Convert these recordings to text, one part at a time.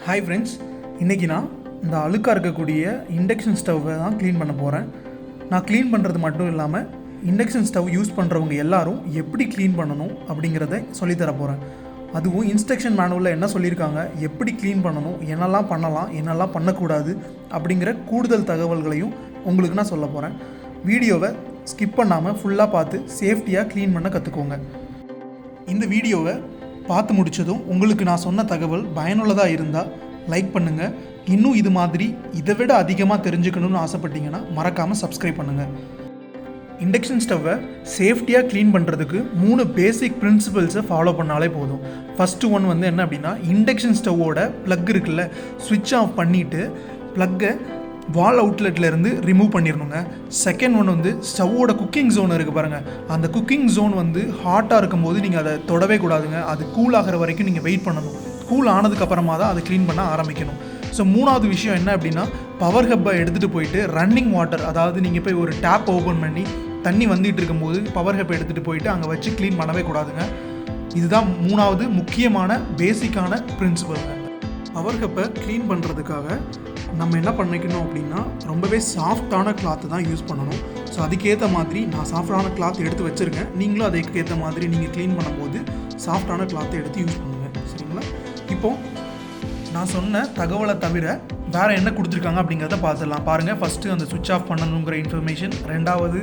Hi friends, இன்றைக்கி நான் இந்த அழுக்காக இருக்கக்கூடிய இண்டக்ஷன் ஸ்டவ்வை தான் க்ளீன் பண்ண போகிறேன். நான் க்ளீன் பண்ணுறது மட்டும் இல்லாமல் இண்டக்ஷன் ஸ்டவ் யூஸ் பண்ணுறவங்க எல்லாரும் எப்படி க்ளீன் பண்ணணும் அப்படிங்கிறத சொல்லித்தர போகிறேன். அதுவும் இன்ஸ்ட்ரக்ஷன் மேனுவலில் என்ன சொல்லியிருக்காங்க, எப்படி க்ளீன் பண்ணணும், என்னெல்லாம் பண்ணலாம், என்னெல்லாம் பண்ணக்கூடாது அப்படிங்கிற கூடுதல் தகவல்களையும் உங்களுக்கு நான் சொல்ல போகிறேன். வீடியோவை ஸ்கிப் பண்ணாமல் ஃபுல்லாக பார்த்து சேஃப்டியாக க்ளீன் பண்ண கற்றுக்கோங்க. இந்த வீடியோவை பார்த்து முடித்ததும் உங்களுக்கு நான் சொன்ன தகவல் பயனுள்ளதாக இருந்தால் லைக் பண்ணுங்கள். இன்னும் இது மாதிரி இதை விட அதிகமாக தெரிஞ்சுக்கணும்னு ஆசைப்பட்டீங்கன்னா மறக்காமல் சப்ஸ்கிரைப் பண்ணுங்கள். இண்டக்ஷன் ஸ்டவ்வை சேஃப்டியாக க்ளீன் பண்ணுறதுக்கு 3 பேசிக் பிரின்சிபல்ஸை ஃபாலோ பண்ணாலே போதும். ஃபஸ்ட்டு ஒன் என்ன அப்படின்னா, இண்டக்ஷன் ஸ்டவ்வோட ப்ளக் இருக்குல்ல, ஸ்விட்ச் ஆஃப் பண்ணிவிட்டு ப்ளக்கை வால் அவுட்லெட்லேருந்து ரிமூவ் பண்ணிடணுங்க. செகண்ட் ஒன் ஸ்டவ்வோட குக்கிங் ஜோன் இருக்குது பாருங்கள், அந்த குக்கிங் ஜோன் ஹாட்டாக இருக்கும்போது நீங்கள் அதை தொடவே கூடாதுங்க. அது கூல் ஆகிற வரைக்கும் நீங்கள் வெயிட் பண்ணணும். கூல் ஆனதுக்கப்புறமா தான் அதை க்ளீன் பண்ண ஆரம்பிக்கணும். ஸோ மூணாவது விஷயம் என்ன அப்படின்னா, பவர் ஹப்பை எடுத்துகிட்டு போயிட்டு ரன்னிங் வாட்டர், அதாவது நீங்கள் போய் ஒரு டேப் ஓப்பன் பண்ணி தண்ணி வந்துட்டு இருக்கும்போது பவர் ஹப்பை எடுத்துகிட்டு போயிட்டு அங்கே வச்சு க்ளீன் பண்ணவே கூடாதுங்க. இதுதான் மூணாவது முக்கியமான பேசிக்கான பிரின்சிபலுங்க. பவர் ஹப்பை க்ளீன் பண்ணுறதுக்காக நம்ம என்ன பண்ணிக்கணும் அப்படின்னா, ரொம்பவே சாஃப்டான கிளாத்து தான் யூஸ் பண்ணணும். ஸோ அதுக்கேற்ற மாதிரி நான் சாஃப்டான கிளாத் எடுத்து வச்சுருக்கேன். நீங்களும் அதுக்கேற்ற மாதிரி நீங்கள் க்ளீன் பண்ணும்போது சாஃப்டான கிளாத்தை எடுத்து யூஸ் பண்ணுங்கள். சரிங்களா? இப்போது நான் சொன்ன தகவலை தவிர வேறு என்ன கொடுத்துருக்காங்க அப்படிங்கிறத பார்த்துடலாம். பாருங்கள், ஃபஸ்ட்டு அந்த சுவிட்ச் ஆஃப் பண்ணணுங்கிற இன்ஃபர்மேஷன், ரெண்டாவது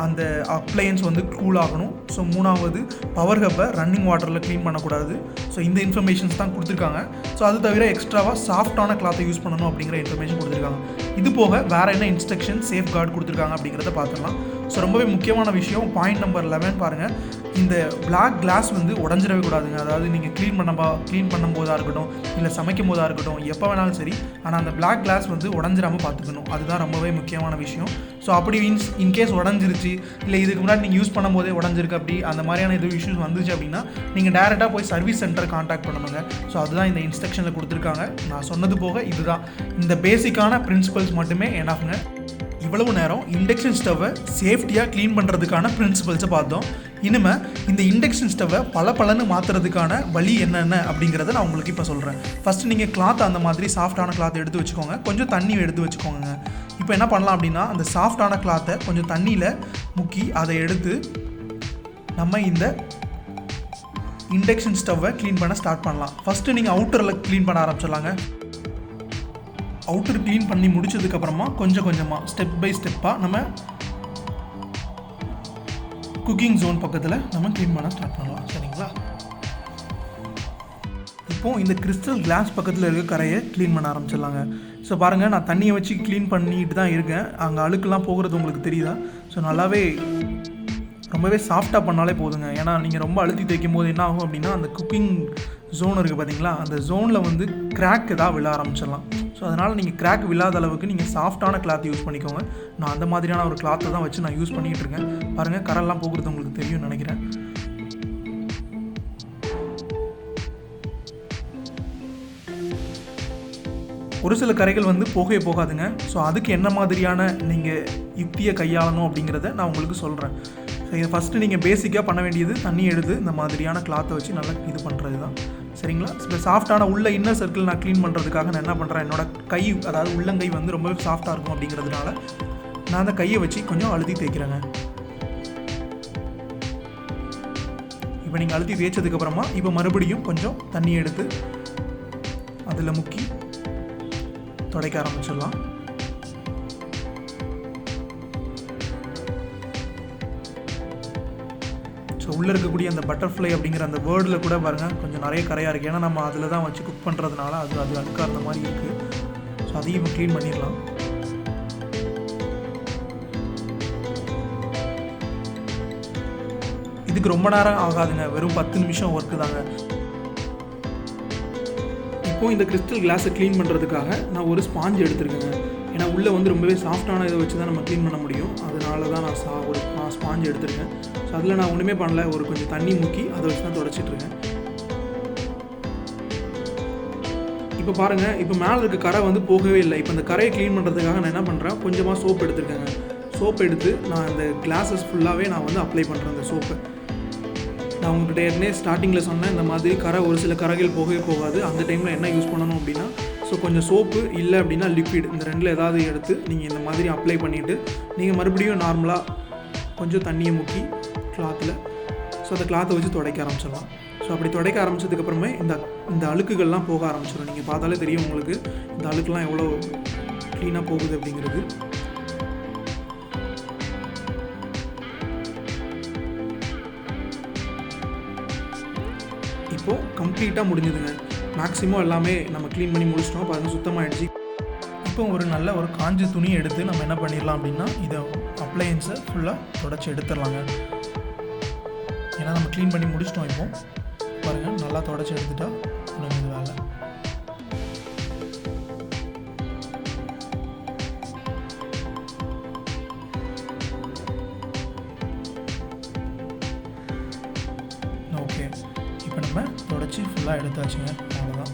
அந்த அப்ளையன்ஸ் கூல் ஆகணும், ஸோ மூணாவது பவர் ஹப்பை ரன்னிங் வாட்டரில் க்ளீன் பண்ணக்கூடாது. ஸோ இந்த இன்ஃபர்மேஷன்ஸ் தான் கொடுத்துருக்காங்க. ஸோ அது தவிர எக்ஸ்ட்ராவாக சாஃப்டான கிளாத்தை யூஸ் பண்ணணும் அப்படிங்கிற இன்ஃபர்மேஷன் கொடுத்துருக்காங்க. இது போக வேறு என்ன இன்ஸ்ட்ரக்ஷன், சேஃப் கார்டு கொடுத்துருக்காங்க அப்படிங்கிறத பார்த்துடலாம். ஸோ ரொம்பவே முக்கியமான விஷயம் பாயிண்ட் நம்பர் 11 பாருங்கள், இந்த பிளாக் கிளாஸ் உடஞ்சிடவே கூடாதுங்க. அதாவது நீங்கள் க்ளீன் பண்ணும்போதாக இருக்கட்டும், இல்லை சமைக்கும் போதாக இருக்கட்டும், எப்போ வேணாலும் சரி, ஆனால் அந்த பிளாக் கிளாஸ் உடஞ்சிடாமல் பார்த்துக்கணும். அதுதான் ரொம்பவே முக்கியமான விஷயம். ஸோ அப்படி இன்கேஸ் உடஞ்சிருச்சு, இல்லை இதுக்கு முன்னாடி நீங்கள் யூஸ் பண்ணும்போதே உடஞ்சிருக்கு, அப்படி அந்த மாதிரியான இது இஷ்யூஸ் வந்துச்சு அப்படின்னா நீங்கள் டேரெக்டாக போய் சர்வீஸ் சென்டர் கான்டாக்ட் பண்ணணுங்க. ஸோ அதுதான் இந்த இன்ஸ்ட்ரக்ஷனில் கொடுத்துருக்காங்க. நான் சொன்னது போக இதுதான், இந்த பேசிக்கான பிரின்சிபல்ஸ் மட்டுமே என்னாகுங்க. இவ்வளவு நேரம் இண்டக்ஷன் ஸ்டவ்வை சேஃப்டியாக க்ளீன் பண்ணுறதுக்கான பிரின்சிபல்ஸை பார்த்தோம். இனிமேல் இந்த இண்டக்ஷன் ஸ்டவ்வை பலன்னு மாற்றுறதுக்கான வழி என்னென்ன அப்படிங்கிறத நான் உங்களுக்கு இப்போ சொல்கிறேன். ஃபஸ்ட்டு நீங்கள் கிளாத் அந்த மாதிரி சாஃப்டான கிளாத் எடுத்து வச்சுக்கோங்க, கொஞ்சம் தண்ணி எடுத்து வச்சுக்கோங்க. இப்போ என்ன பண்ணலாம் அப்படின்னா, அந்த சாஃப்டான கிளாத்தை கொஞ்சம் தண்ணியில் முக்கி அதை எடுத்து நம்ம இந்த இண்டக்ஷன் ஸ்டவ்வை க்ளீன் பண்ண ஸ்டார்ட் பண்ணலாம். ஃபஸ்ட்டு நீங்கள் அவுட்டரில் க்ளீன் பண்ண ஆரம்பிச்சிடலாங்க. அவுட்டர் க்ளீன் பண்ணி முடிச்சதுக்கப்புறமா கொஞ்சம் கொஞ்சமாக ஸ்டெப் பை ஸ்டெப்பாக நம்ம குக்கிங் ஜோன் பக்கத்தில் நம்ம க்ளீன் பண்ண ஸ்டார்ட் பண்ணலாம். சரிங்களா? இப்போது இந்த கிறிஸ்டல் கிளாஸ் பக்கத்தில் இருக்க கரையை க்ளீன் பண்ண ஆரம்பிச்சிடலாங்க. ஸோ பாருங்கள், நான் தண்ணியை வச்சு க்ளீன் பண்ணிட்டு தான் இருக்கேன். அங்கே அழுக்கெல்லாம் போகிறது உங்களுக்கு தெரியுதா? ஸோ நல்லாவே ரொம்பவே சாஃப்டாக பண்ணாலே போதுங்க. ஏன்னா நீங்கள் ரொம்ப அழுத்தி தேய்க்கும் போது என்ன ஆகும் அப்படின்னா, அந்த குக்கிங் ஜோன் இருக்குது பார்த்தீங்களா, அந்த ஜோனில் கிராக் ஏதாவது விழ ஆரம்பிச்சிடலாம். ஸோ அதனால் நீங்கள் கிராக் விழாத அளவுக்கு நீங்கள் சாஃப்டான கிளாத் யூஸ் பண்ணிக்கோங்க. நான் அந்த மாதிரியான ஒரு கிளாத்தை தான் வச்சு நான் யூஸ் பண்ணிகிட்டு இருக்கேன். பாருங்கள், கரெல்லாம் போகிறது உங்களுக்கு தெரியும்னு நினைக்கிறேன். ஒரு சில கரைகள் போகவே போகாதுங்க. ஸோ அதுக்கு என்ன மாதிரியான நீங்கள் யுக்தியை கையாளணும் அப்படிங்கிறத நான் உங்களுக்கு சொல்கிறேன். ஸோ இதை ஃபஸ்ட்டு நீங்கள் பேசிக்காக பண்ண வேண்டியது, தண்ணி எடுத்து இந்த மாதிரியான கிளாத்தை வச்சு நல்லா இது பண்ணுறது தான். சரிங்களா? இப்போ சாஃப்டான உள்ள இன்னர் சர்க்கிள் நான் க்ளீன் பண்ணுறதுக்காக நான் என்ன பண்ணுறேன், என்னோடய கை, அதாவது உள்ளங்கை ரொம்பவே சாஃப்டாக இருக்கும் அப்படிங்கிறதுனால நான் அந்த கையை வச்சு கொஞ்சம் அழுத்தி தேய்க்கிறேங்க. இப்போ நீங்கள் அழுத்தி தேய்ச்சதுக்கப்புறமா இப்போ மறுபடியும் கொஞ்சம் தண்ணி எடுத்து அதில் முக்கி துடைக்க ஆரம்பிச்சிடலாம். ஸோ உள்ளே இருக்கக்கூடிய அந்த பட்டர்ஃப்ளை அப்படிங்கிற அந்த வேர்டில் கூட பாருங்கள், கொஞ்சம் நிறைய கரையாக இருக்குது. ஏன்னா நம்ம அதில் தான் வச்சு குக் பண்ணுறதுனால அது அழுக்காக இருந்த மாதிரி இருக்குது. ஸோ அதையும் க்ளீன் பண்ணிடலாம். இதுக்கு ரொம்ப நேரம் ஆகாதுங்க, வெறும் 10 நிமிஷம் ஒர்க்கு தாங்க. இப்போது இந்த கிறிஸ்டல் கிளாஸை க்ளீன் பண்ணுறதுக்காக நான் ஒரு ஸ்பாஞ்ச் எடுத்துருக்கேங்க. ஏன்னா உள்ளே ரொம்பவே சாஃப்டான இதை வச்சு தான் நம்ம க்ளீன் பண்ண முடியும். அதனால தான் நான் ஸ்பாஞ்ச் எடுத்துருக்கேன். ஸோ அதில் நான் ஒன்றுமே பண்ணல, ஒரு கொஞ்சம் தண்ணி முக்கி அதை வச்சு தான் துடைச்சிட்ருக்கேன். இப்போ பாருங்கள், இப்போ மேலே இருக்க கரை போகவே இல்லை. இப்போ இந்த கரையை க்ளீன் பண்ணுறதுக்காக நான் என்ன பண்ணுறேன், கொஞ்சமாக சோப் எடுத்துருக்கேங்க. சோப் எடுத்து நான் இந்த கிளாஸஸ் ஃபுல்லாகவே நான் அப்ளை பண்ணுறேன். அந்த சோப்பை நான் உங்கள்கிட்ட ஏற்கனவே ஸ்டார்டிங்கில் சொன்னேன், இந்த மாதிரி ஒரு சில கரைகள் போகவே போகாது. அந்த டைமில் என்ன யூஸ் பண்ணணும் அப்படின்னா, ஸோ கொஞ்சம் சோப்பு இல்லை அப்படின்னா லிக்விட், இந்த ரெண்டில் ஏதாவது எடுத்து நீங்கள் இந்த மாதிரி அப்ளை பண்ணிவிட்டு நீங்கள் மறுபடியும் நார்மலாக கொஞ்சம் தண்ணியை முக்கி கிளாத்தில், ஸோ அந்த கிளாத்தை வச்சு துடைக்க ஆரம்பிச்சிடலாம். ஸோ அப்படி துடைக்க ஆரம்பித்ததுக்கப்புறமே இந்த அழுக்குகள்லாம் போக ஆரம்பிச்சிடும். நீங்கள் பார்த்தாலே தெரியும் உங்களுக்கு இந்த அழுக்குலாம் எவ்வளோ க்ளீனாக போகுது அப்படிங்கிறது. இப்போது கம்ப்ளீட்டாக முடிஞ்சுதுங்க. மேக்ஸிமம் எல்லாமே நம்ம க்ளீன் பண்ணி முடிச்சிட்டோம். பாருங்கள் சுத்தமாகிடுச்சு. இப்போ ஒரு நல்ல ஒரு காஞ்ச துணியை எடுத்து நம்ம என்ன பண்ணிடலாம் அப்படின்னா, இதை அப்ளையன்ஸை ஃபுல்லாக தொடச்சி எடுத்துடலாங்க. ஏன்னா நம்ம க்ளீன் பண்ணி முடிச்சிட்டோம். இப்போ பாருங்கள் நல்லா தொடச்சி எடுத்துட்டா முடிஞ்சது வேலை. ஓகே, இப்போ நம்ம தொடச்சி ஃபுல்லாக எடுத்தாச்சுங்க. அவ்வளோதான்.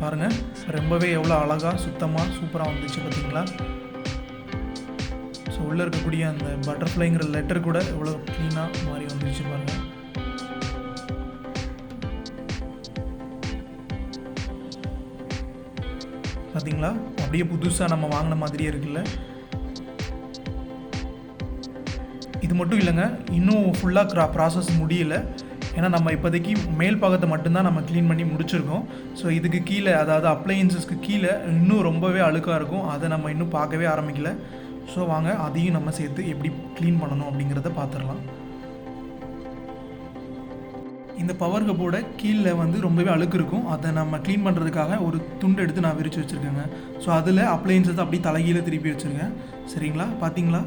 பாருங்கள் ரொம்பவே எவ்வளோ அழகாக சுத்தமாக சூப்பராக வந்துச்சு பார்த்தீங்களா? ஸோ உள்ளே இருக்கக்கூடிய அந்த பட்டர்ஃப்ளைங்கிற லெட்டர் கூட எவ்வளோ க்ளீனாக மாதிரி வந்துருச்சு பாருங்கள். பார்த்தீங்களா? அப்படியே புதுசாக நம்ம வாங்கின மாதிரியே இருக்குல்ல. இது மட்டும் இல்லைங்க, இன்னும் ஃபுல்லாக ப்ராசஸ் முடியலை. ஏன்னா நம்ம இப்போதைக்கு மேல் பாகத்தை மட்டும்தான் நம்ம க்ளீன் பண்ணி முடிச்சிருக்கோம். ஸோ இதுக்கு கீழே, அதாவது அப்ளையன்ஸஸ்க்கு கீழே இன்னும் ரொம்பவே அழுக்காக இருக்கும். அதை நம்ம இன்னும் பார்க்கவே ஆரம்பிக்கல. ஸோ வாங்க அதையும் நம்ம சேர்த்து எப்படி க்ளீன் பண்ணணும் அப்படிங்கிறத பார்த்துடலாம். இந்த பவர் ஹப்போட கீழே ரொம்பவே அழுக்கு இருக்கும். அதை நம்ம க்ளீன் பண்ணுறதுக்காக ஒரு துண்டு எடுத்து நான் விரித்து வச்சுருக்கேங்க. ஸோ அதில் அப்ளையன்ஸஸ் அப்படி தலைகீழ திருப்பி வச்சுருக்கேன். சரிங்களா? பார்த்தீங்களா?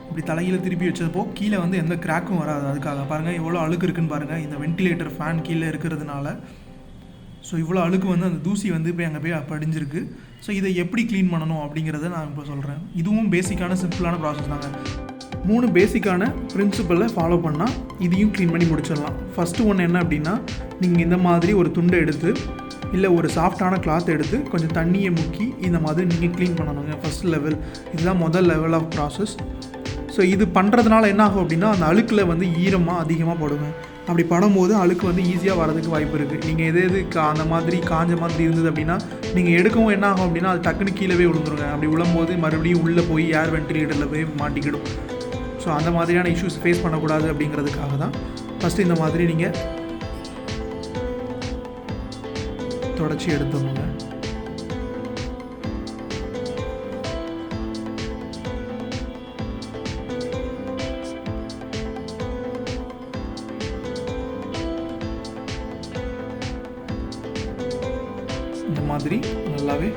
இப்படி தலையில் திருப்பி வச்சப்போ கீழே எந்த கிராக்கும் வராது. அதுக்காக பாருங்கள் எவ்வளோ அழுக்கு இருக்குன்னு பாருங்கள். இந்த வென்டிலேட்டர் ஃபேன் கீழே இருக்கிறதுனால ஸோ இவ்வளோ அழுக்கு அந்த தூசி போய் அங்கே போய் படிஞ்சிருக்கு. ஸோ இதை எப்படி க்ளீன் பண்ணணும் அப்படிங்கிறத நான் இப்போ சொல்கிறேன். இதுவும் பேசிக்கான சிம்பிளான ப்ராசஸ் தாங்க. 3 பேசிக்கான பிரின்சிபலை ஃபாலோ பண்ணால் இதையும் க்ளீன் பண்ணி முடிச்சிடலாம். ஃபஸ்ட்டு ஒன்று என்ன அப்படின்னா, நீங்கள் இந்த மாதிரி ஒரு துண்டை எடுத்து இல்லை ஒரு சாஃப்டான கிளாத் எடுத்து கொஞ்சம் தண்ணியை முக்கி இந்த மாதிரி நீங்கள் க்ளீன் பண்ணணுங்க. ஃபஸ்ட் லெவல், இதுதான் முதல் லெவல் ஆஃப் ப்ராசஸ். ஸோ இது பண்ணுறதுனால என்ன ஆகும் அப்படின்னா, அந்த அழுக்கில் ஈரமாக அதிகமாக படுங்க. அப்படி படும்போது அழுக்கு ஈஸியாக வரதுக்கு வாய்ப்பு இருக்குது. நீங்கள் எது அந்த மாதிரி காஞ்ச மாதிரி இருந்தது அப்படின்னா, நீங்கள் எடுக்கவும் என்ன ஆகும் அப்படின்னா, அது டக்குன்னு கீழே விழுந்துருங்க. அப்படி விழும்போது மறுபடியும் உள்ளே போய் ஏர் வென்டிலேட்டரில் போய் மாட்டிக்கிடும். ஸோ அந்த மாதிரியான இஷ்யூஸ் ஃபேஸ் பண்ணக்கூடாது அப்படிங்கிறதுக்காக தான் ஃபஸ்ட்டு இந்த மாதிரி நீங்கள் தொடச்சி எடுத்துடணுங்க. இந்த மாதிரி நல்லாவே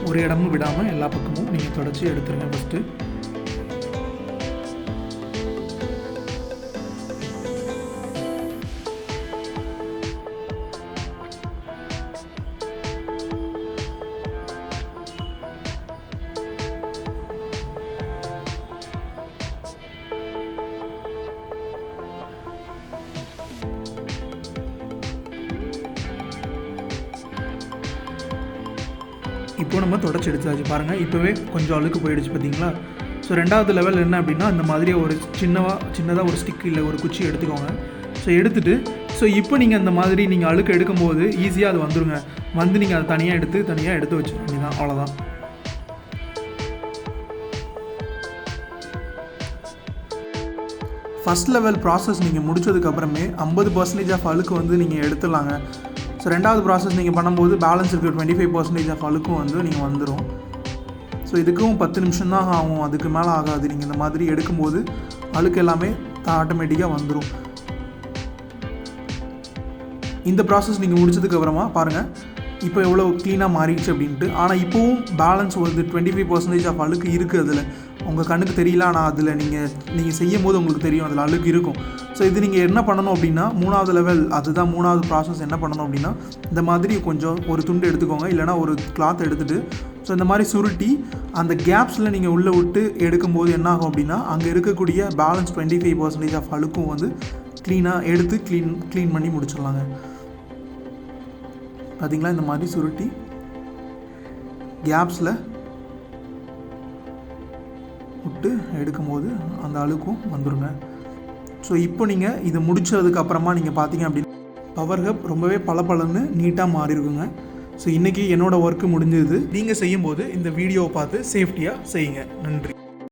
ஒரு இடமும் விடாமல் எல்லா பக்கமும் நீங்கள் தொடச்சி எடுத்துருங்க. ஃபஸ்ட்டு இப்போ நம்ம தொடச்சி எடுத்தாச்சு பாருங்கள். இப்போவே கொஞ்சம் அழுக்கு போயிடுச்சு பார்த்தீங்களா? ஸோ ரெண்டாவது லெவல் என்ன அப்படின்னா, இந்த மாதிரி ஒரு சின்னதாக ஒரு ஸ்டிக் இல்லை ஒரு குச்சி எடுத்துக்கோங்க. ஸோ எடுத்துகிட்டு இப்போ நீங்கள் அந்த மாதிரி நீங்கள் அழுக்கு எடுக்கும்போது ஈஸியாக அது வந்துடுங்க. நீங்கள் அதை தனியாக எடுத்து வச்சு வேண்டியதான். அவ்வளோதான். ஃபஸ்ட் லெவல் ப்ராசஸ் நீங்கள் முடிச்சதுக்கப்புறமே 50% ஆஃப் அழுக்கு நீங்கள் எடுத்துடலாங்க. ஸோ ரெண்டாவது ப்ராசஸ் நீங்கள் பண்ணும்போது பேலன்ஸ் இருக்கிற 25% ஆஃப் அழுக்கும் நீங்கள் வந்துடும். ஸோ இதுக்கும் 10 நிமிஷம் தான் ஆகும், அதுக்கு மேலே ஆகாது. நீங்கள் இந்த மாதிரி எடுக்கும்போது அழுக்கு எல்லாமே ஆட்டோமேட்டிக்காக வந்துடும். இந்த ப்ராசஸ் நீங்கள் முடிச்சதுக்கப்புறமா பாருங்கள் இப்போ எவ்வளோ க்ளீனாக மாறிடுச்சு அப்படின்ட்டு. ஆனால் இப்போவும் பேலன்ஸ் 25% ஆஃப் அழுக்கு இருக்குது. அதில் உங்கள் கண்ணுக்கு தெரியல, ஆனால் அதில் நீங்கள் செய்யும் போது உங்களுக்கு தெரியும் அதில் அழுக்கு இருக்கும். ஸோ இது நீங்கள் என்ன பண்ணணும் அப்படின்னா, மூணாவது லெவல், அதுதான் மூணாவது ப்ராசஸ். என்ன பண்ணணும் அப்படின்னா, இந்த மாதிரி கொஞ்சம் ஒரு துண்டு எடுத்துக்கோங்க, இல்லைனா ஒரு கிளாத் எடுத்துகிட்டு ஸோ இந்த மாதிரி சுருட்டி அந்த கேப்ஸில் நீங்கள் உள்ளே விட்டு எடுக்கும்போது என்ன ஆகும் அப்படின்னா, அங்கே இருக்கக்கூடிய பேலன்ஸ் 25% ஆஃப் அழுக்கும் க்ளீனாக எடுத்து க்ளீன் பண்ணி முடிச்சிடலாங்க. பார்த்திங்களா? இந்த மாதிரி சுருட்டி கேப்ஸில் விட்டு எடுக்கும்போது அந்த அழுக்கும் வந்துடுங்க. ஸோ இப்போ நீங்கள் இது முடிச்சதுக்கப்புறமா நீங்கள் பார்த்தீங்க அப்படின்னா பவர்ஹப் ரொம்பவே பளபளன்னு நீட்டாக மாறியிருக்குங்க. ஸோ இன்றைக்கி என்னோடய ஒர்க்கு முடிஞ்சது. நீங்கள் செய்யும்போது இந்த வீடியோவை பார்த்து சேஃப்டியாக செய்யுங்க. நன்றி.